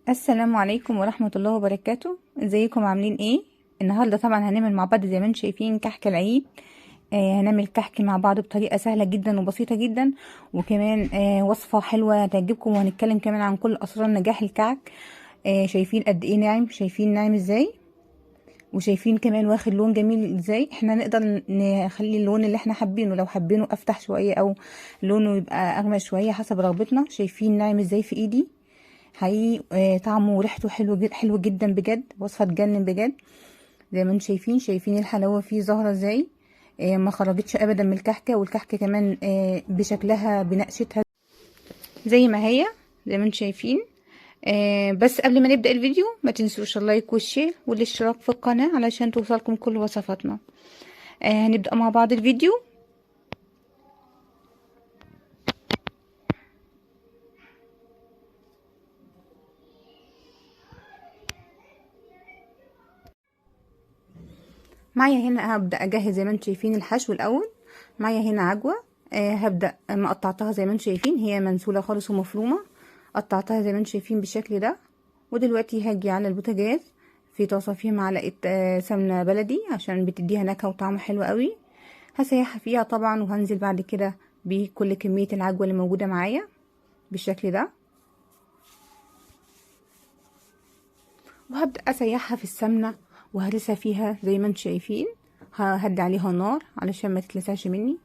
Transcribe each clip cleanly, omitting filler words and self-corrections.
السلام عليكم ورحمة الله وبركاته. ازيكم عاملين ايه؟ النهاردة طبعا هنعمل مع بعض زي ما انتم شايفين كحك العيد. هنعمل كحك مع بعض بطريقة سهلة جدا وبسيطة جدا، وكمان وصفة حلوة تعجبكم، وهنتكلم كمان عن كل اسرار نجاح الكعك. شايفين قد ايه ناعم، شايفين ناعم ازاي، وشايفين كمان واخد لون جميل ازاي. احنا نقدر نخلي اللون اللي احنا حابينه، لو حابينه افتح شوية او لونه يبقى اغمق شوية حسب رغبتنا. شايفين ناعم ازاي في ايدي حقيقي. طعمه وريحته حلو جدا بجد، وصفة تجنن بجد. زي ما انتم شايفين الحلاوة فيه ظاهرة ازاي. ما خرجتش ابدا من الكحكة، والكحكة كمان بشكلها بنقشتها زي ما هي، زي ما انتم شايفين. بس قبل ما نبدأ الفيديو ما تنسوش اللايك والشير والاشتراك في القناة علشان توصلكم كل وصفاتنا. هنبدأ مع بعض الفيديو. معايا هنا هبدأ اجهز زي ما انتم شايفين الحشو الاول. معايا هنا عجوة، هبدأ ما قطعتها زي ما انتم شايفين، هي منسولة خالص ومفرومة. قطعتها زي ما انتم شايفين بالشكل ده. ودلوقتي هاجي على البوتاجاز، في طاسة فيها معلقة سمنة بلدي عشان بتديها نكهة وطعم حلو قوي. هسيحها فيها طبعا، وهنزل بعد كده بكل كمية العجوة اللي موجودة معايا بالشكل ده، وهبدأ اسيحها في السمنة وهرسها فيها زي ما انتم شايفين. ههدي عليها النار علشان ما تتلسعش مني.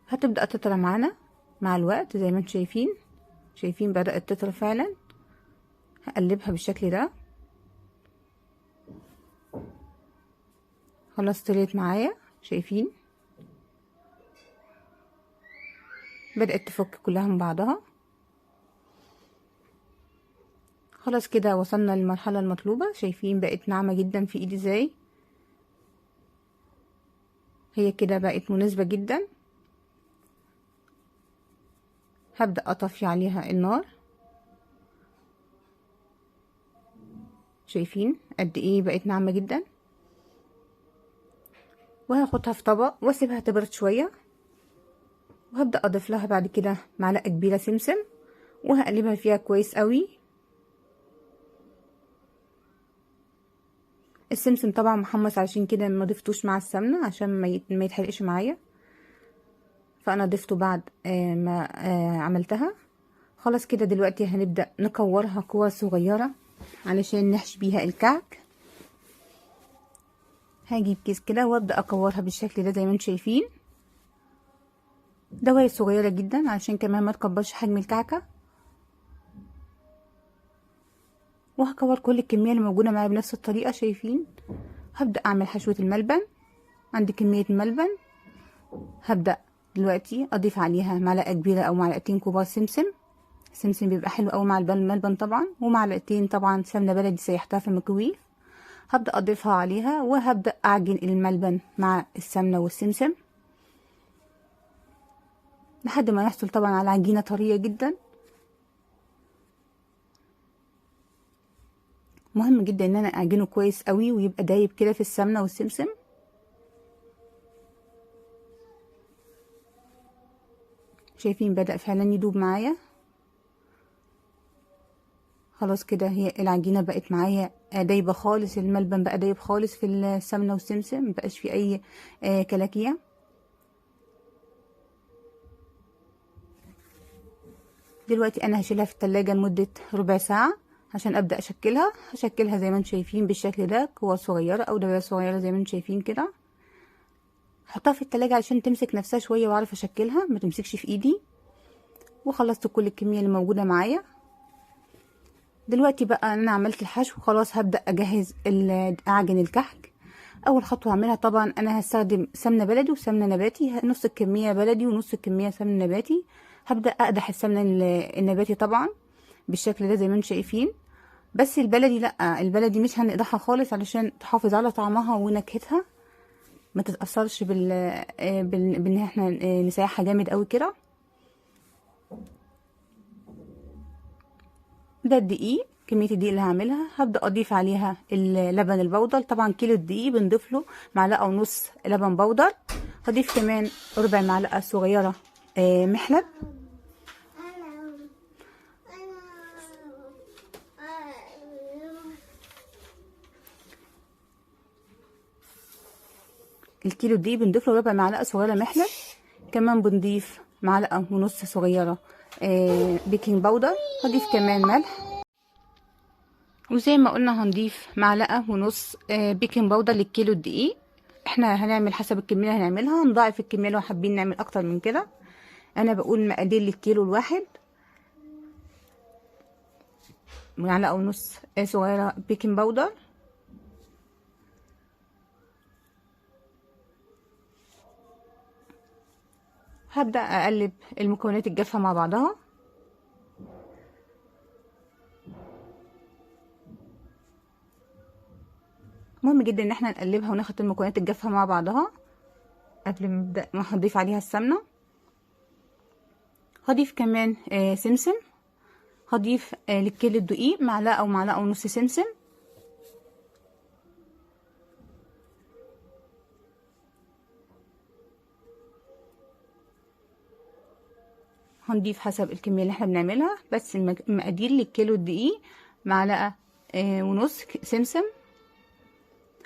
هتبدأ تطرى معانا مع الوقت زي ما انتم شايفين بدأت تطرى فعلا. هقلبها بالشكل ده. خلاص طلعت معايا، شايفين بدأت تفك كلها من بعضها. خلاص كده وصلنا للمرحلة المطلوبة. شايفين بقت ناعمة جدا في ايدي ازاي، هي كده بقت مناسبة جدا. هبدأ اطفي عليها النار. شايفين قد ايه بقت ناعمة جدا. وهاخدها في طبق واسيبها تبرد شوية، وهبدأ اضيف لها بعد كده معلقة كبيرة سمسم، وهقلبها فيها كويس قوي. السمسم طبعا محمص، عشان كده ما ضفتوش مع السمنة عشان ما يتحرقش معايا، فانا ضفته بعد ما عملتها. خلاص كده دلوقتي هنبدأ نكورها كور صغيرة علشان نحشي بيها الكعك. هجيب كيس كده وابدأ اكورها بالشكل ده زي ما انتم شايفين، دواير صغيرة جدا علشان كمان ما تكبرش حجم الكعكة. وهكور كل الكمية اللي موجودة معايا بنفس الطريقة. شايفين هبدأ اعمل حشوة الملبن. عندي كمية ملبن، هبدأ دلوقتي اضيف عليها معلقة كبيرة او معلقتين كبار سمسم. السمسم بيبقى حلو قوي مع الملبن طبعا، ومعلقتين طبعا سمنة بلدي سيحتها في الميكرويف. هبدأ اضيفها عليها وهبدأ اعجن الملبن مع السمنة والسمسم لحد ما يحصل طبعا على عجينة طرية جدا. مهم جدا ان انا اعجنه كويس قوي ويبقى دايب كده في السمنة والسمسم. شايفين بدأ فعلا يدوب معايا. خلاص كده هي العجينة بقت معايا دايبة خالص، الملبن بقى دايب خالص في السمنة والسمسم، مبقاش في اي كلاكيع. دلوقتي انا هشيلها في التلاجة لمدة ربع ساعة عشان ابدأ اشكلها. هشكلها زي ما انتم شايفين بالشكل ده، كور صغيرة او دوائر صغيرة زي ما انتم شايفين كده. احطها في التلاجة عشان تمسك نفسها شوية واعرف اشكلها ما تمسكش في ايدي. وخلصت كل الكمية اللي موجودة معايا. دلوقتي بقى انا عملت الحشو، خلاص هبدأ اجهز اعجن الكحك. اول خطوة هعملها طبعا انا هستخدم سمنة بلدي وسمنة نباتي، نص الكمية بلدي ونص الكمية سمنة نباتي. هبدأ اقدح السمنة النباتي طبعا بالشكل ده زي ما انتم شايفين. بس البلدي لا، البلدي مش هنقدحها خالص علشان تحافظ على طعمها ونكهتها، ما تتأثرش بان احنا نسيحها جامد قوي كده. ده الدقيق، كمية الدقيق اللي هعملها. هبدأ اضيف عليها اللبن البودر. طبعا كيلو الدقيق بنضيف له معلقة ونص لبن بودر. هضيف كمان ربع معلقة صغيرة محلب. الكيلو دي بنضيف له ربع معلقه صغيره محلى، كمان بنضيف معلقه ونص صغيره بيكنج باودر، هضيف كمان ملح، وزي ما قلنا هنضيف معلقه ونص بيكنج باودر للكيلو الدقيق. احنا هنعمل حسب الكميه اللي هنعملها، هنضاعف الكميه لو حابين نعمل اكتر من كده. انا بقول مقادير للكيلو الواحد، معلقه ونص صغيره بيكنج باودر، هبدأ اقلب المكونات الجافة مع بعضها. مهم جدا ان احنا نقلبها وناخد المكونات الجافة مع بعضها قبل ما نبدأ ما هنضيف عليها السمنة. هضيف كمان سمسم، هضيف للكيلو الدقيق معلقة او معلقة ونص سمسم. هنضيف حسب الكمية اللي احنا بنعملها، بس المقادير للكيلو الدقيق معلقة ونص سمسم،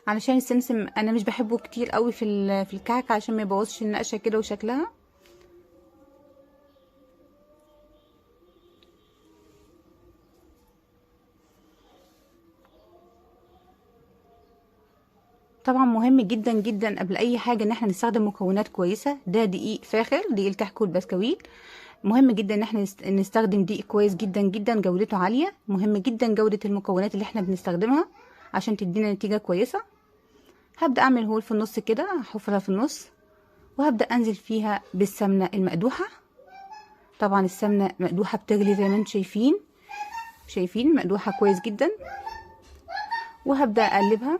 علشان السمسم انا مش بحبه كتير قوي في الكعك عشان ما يبوظش النقشه كده وشكلها. طبعا مهم جدا جدا قبل اي حاجه ان احنا نستخدم مكونات كويسه. ده دقيق فاخر، دقيق الكحك والبسكويت. مهم جدا ان احنا نستخدم دقيق كويس جدا جدا جودته عاليه. مهم جدا جوده المكونات اللي احنا بنستخدمها عشان تدينا نتيجه كويسه. هبدا اعمل هول في النص كده، حفره في النص، وهبدا انزل فيها بالسمنه المقدوحه. طبعا السمنه مقدوحه بتغلي زي ما انتم شايفين مقدوحه كويس جدا. وهبدا اقلبها،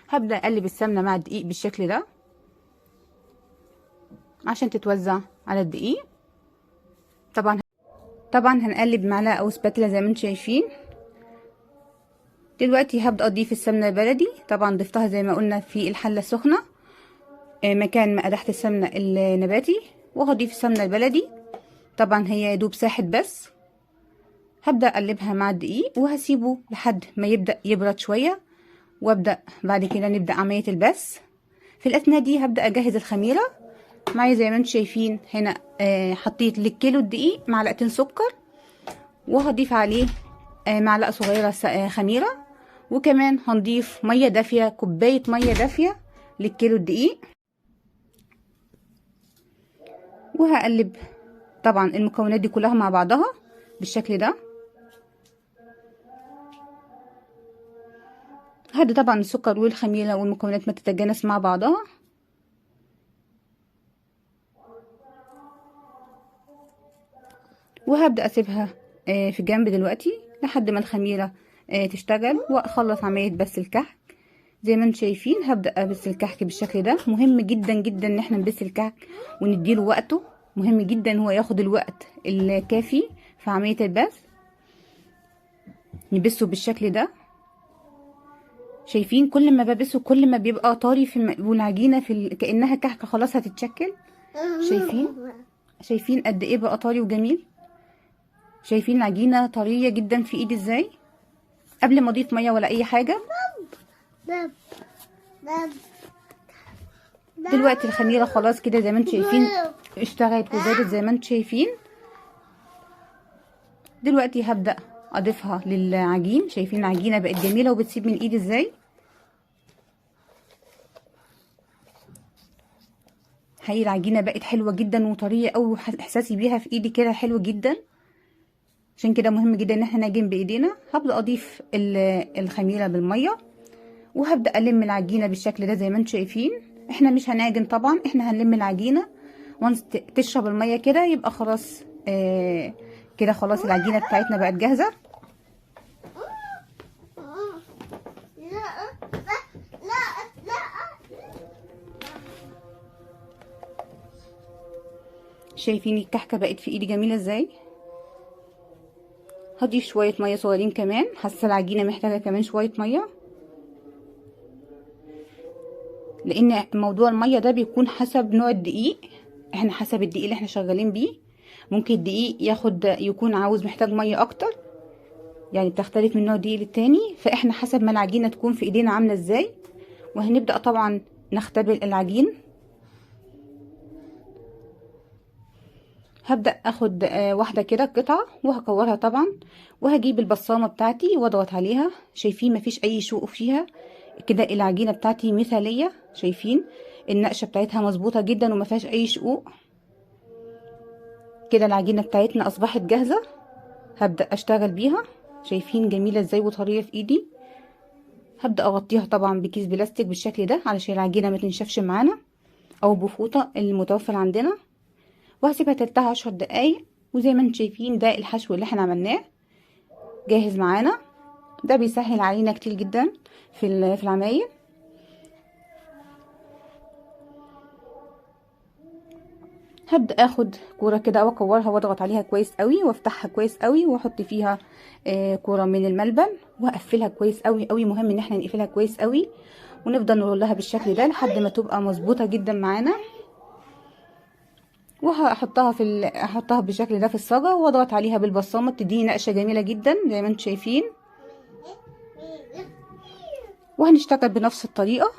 هبدا اقلب السمنه مع الدقيق بالشكل ده عشان تتوزع على الدقيق. طبعا هنقلب معلقه او سباتلا زي ما انتم شايفين. دلوقتي هبدا اضيف السمنه البلدي، طبعا ضفتها زي ما قلنا في الحله السخنه مكان ما قدحت السمنه النباتي، وهضيف السمنه البلدي. طبعا هي يدوب ساحت بس. هبدا اقلبها مع الدقيق وهسيبه لحد ما يبدا يبرد شويه، وابدا بعد كده نبدا عمليه البس. في الاثناء دي هبدا اجهز الخميره معايا. زي ما انتم شايفين هنا حطيت للكيلو الدقيق معلقتين سكر، وهضيف عليه معلقه صغيره خميره، وكمان هنضيف ميه دافيه، كوبايه ميه دافيه للكيلو الدقيق. وهقلب طبعا المكونات دي كلها مع بعضها بالشكل ده. هدي طبعا السكر والخميره والمكونات ما تتجانس مع بعضها. وهبدا اسيبها في جنب دلوقتي لحد ما الخميره تشتغل واخلص عمليه بس الكحك. زي ما انتم شايفين هبدا ابس الكحك بالشكل ده. مهم جدا جدا ان احنا نبس الكحك ونديله وقته. مهم جدا هو ياخد الوقت الكافي في عمليه البث. نبسه بالشكل ده. شايفين كل ما ببسه كل ما بيبقى طري والعجينه كانها كحكه خلاص هتتشكل. شايفين قد ايه بقى طري وجميل. شايفين العجينه طريه جدا في ايدي ازاي قبل ما اضيف ميه ولا اي حاجه. دلوقتي الخميره خلاص كده زي ما انتم شايفين اشتغلت وزادت زي ما انتم شايفين. دلوقتي هبدا اضيفها للعجين. شايفين العجينه بقت جميله وبتسيب من ايدي ازاي. حقيقي العجينه بقت حلوه جدا وطريه قوي، واحساسي بيها في ايدي كده حلو جدا. عشان كده مهم جدا ان احنا نعجن بايدينا. هبدا اضيف الخميره بالميه، وهبدا الم العجينه بالشكل ده زي ما انتم شايفين. احنا مش هنعجن طبعا، احنا هنلم العجينه وانس تشرب الميه كده يبقى خلاص كده خلاص العجينه بتاعتنا بقت جاهزه. شايفين الكحكه بقت في ايدي جميله ازاي. هضيف شويه ميه صغيرين كمان، حاسه العجينه محتاجه كمان شويه ميه، لان موضوع الميه ده بيكون حسب نوع الدقيق. احنا حسب الدقيق اللي احنا شغالين بيه ممكن الدقيق يكون عاوز محتاج ميه اكتر، يعني بتختلف من نوع دقيق للتاني. فاحنا حسب ما العجينه تكون في ايدينا عامله ازاي وهنبدأ طبعا نختبر العجين. هبدأ اخد واحدة كده قطعة وهكورها طبعا، وهجيب البصامة بتاعتي واضغط عليها. شايفين مفيش اي شقوق فيها كده، العجينة بتاعتي مثالية. شايفين النقشة بتاعتها مظبوطة جدا وما فيهاش اي شقوق. كده العجينة بتاعتنا اصبحت جاهزة، هبدأ اشتغل بيها. شايفين جميلة ازاي وطرية في ايدي. هبدأ اغطيها طبعا بكيس بلاستيك بالشكل ده علشان العجينة ما تنشفش معانا، او بفوطة المتوفر عندنا، وهسيبها تلتها 10 دقايق. وزي ما انتم شايفين ده الحشو اللي احنا عملناه جاهز معانا. ده بيسهل علينا كتير جدا في العمايل. هبدأ اخد كورة كده واكورها واضغط عليها كويس قوي وافتحها كويس قوي واحط فيها كورة من الملبن واقفلها كويس قوي قوي. مهم ان احنا نقفلها كويس قوي ونفضل نرولها بالشكل ده لحد ما تبقى مظبوطة جدا معانا. وهحطها احطها بالشكل ده في الصاجة واضغط عليها بالبصامة، بتديني نقشة جميلة جدا زي ما انتم شايفين. وهنشتغل بنفس الطريقة،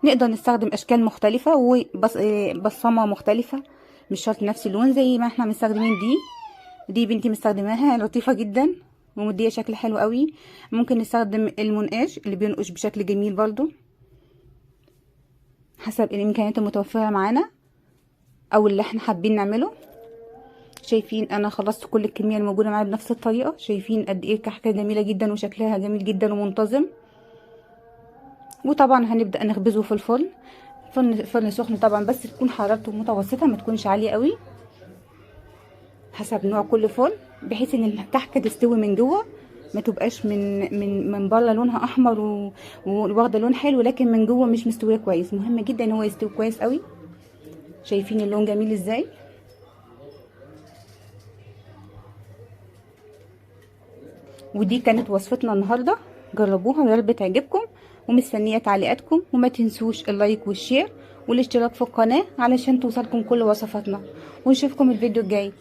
نقدر نستخدم اشكال مختلفة وبصمة مختلفة، مش شرط نفس اللون زي ما احنا مستخدمين. دي بنتي مستخدماها لطيفة جدا ومدية شكل حلو قوي. ممكن نستخدم المنقاش اللي بينقش بشكل جميل برضو حسب الامكانيات المتوفرة معانا او اللي احنا حابين نعمله. شايفين انا خلصت كل الكمية الموجودة معايا بنفس الطريقة. شايفين قد ايه الكحكة جميلة جدا وشكلها جميل جدا ومنتظم. وطبعا هنبدأ نخبزه في الفرن. فرن سخن طبعا، بس تكون حرارته متوسطة ما تكونش عالية قوي، حسب نوع كل فرن، بحيث ان الكحكة تستوي من جوه، ما تبقاش من بره لونها احمر وواخده لون حلو لكن من جوه مش مستويه كويس. مهم جدا ان هو يستوي كويس قوي. شايفين اللون جميل ازاي. ودي كانت وصفتنا النهارده، جربوها ويا رب تعجبكم، ومستنيه تعليقاتكم. وما تنسوش اللايك والشير والاشتراك في القناه علشان توصلكم كل وصفاتنا، ونشوفكم الفيديو الجاي.